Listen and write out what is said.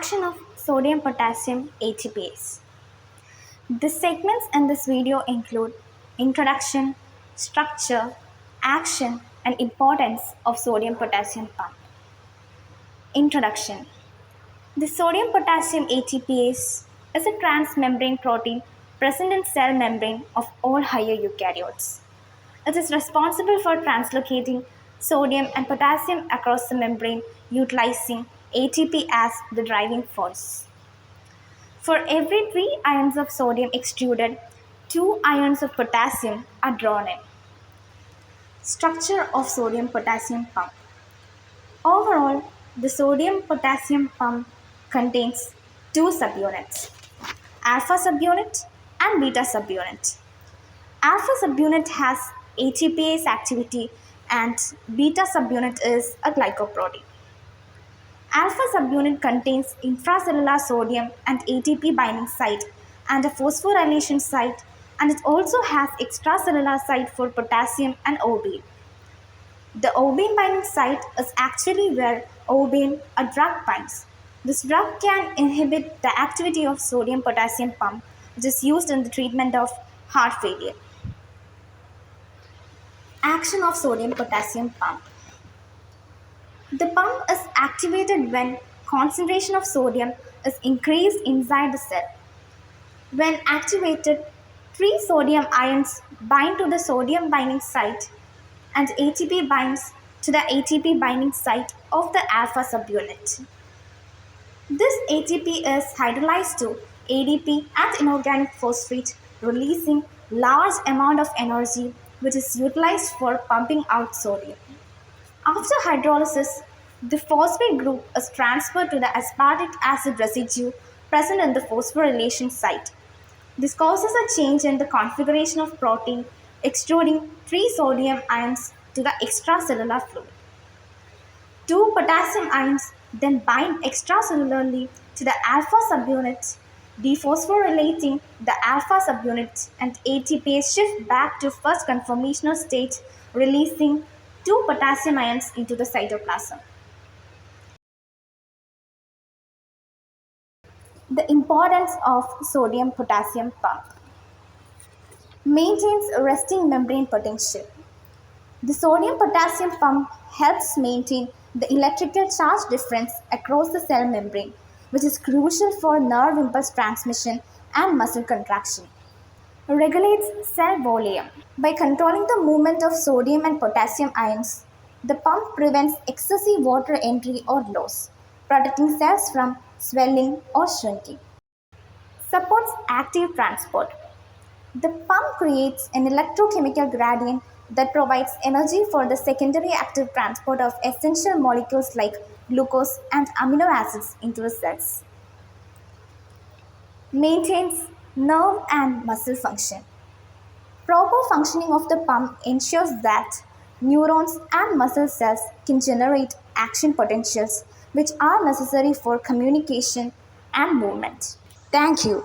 Action of sodium potassium ATPase. The segments in this video include introduction, structure, action, and importance of sodium potassium pump. Introduction. The sodium potassium ATPase is a transmembrane protein present in cell membrane of all higher eukaryotes. It is responsible for translocating sodium and potassium across the membrane utilizing ATP as the driving force. For every 3 ions of sodium extruded, 2 ions of potassium are drawn in. Structure of sodium potassium pump. Overall, the sodium potassium pump contains 2 subunits, alpha subunit and beta subunit. Alpha subunit has ATPase activity and beta subunit is a glycoprotein. Alpha subunit contains intracellular sodium and ATP binding site and a phosphorylation site, and it also has extracellular site for potassium and O-beam. The O-beam binding site is actually where O-beam, a drug, binds. This drug can inhibit the activity of sodium potassium pump, which is used in the treatment of heart failure. Action of sodium potassium pump. The pump is activated when concentration of sodium is increased inside the cell. When activated, 3 sodium ions bind to the sodium binding site and ATP binds to the ATP binding site of the alpha subunit. This ATP is hydrolyzed to ADP and inorganic phosphate, releasing large amount of energy which is utilized for pumping out sodium. After hydrolysis, the phosphate group is transferred to the aspartic acid residue present in the phosphorylation site. This causes a change in the configuration of protein, extruding 3 sodium ions to the extracellular fluid. 2 potassium ions then bind extracellularly to the alpha subunit, dephosphorylating the alpha subunit, and ATP shift back to first conformational state, releasing 2 potassium ions into the cytoplasm. The importance of sodium potassium pump. Maintains resting membrane potential. The sodium potassium pump helps maintain the electrical charge difference across the cell membrane, which is crucial for nerve impulse transmission and muscle contraction. Regulates cell volume. By controlling the movement of sodium and potassium ions, the pump prevents excessive water entry or loss, protecting cells from swelling or shrinking. Supports active transport. The pump creates an electrochemical gradient that provides energy for the secondary active transport of essential molecules like glucose and amino acids into the cells. Maintains nerve and muscle function. Proper functioning of the pump ensures that neurons and muscle cells can generate action potentials which are necessary for communication and movement. Thank you.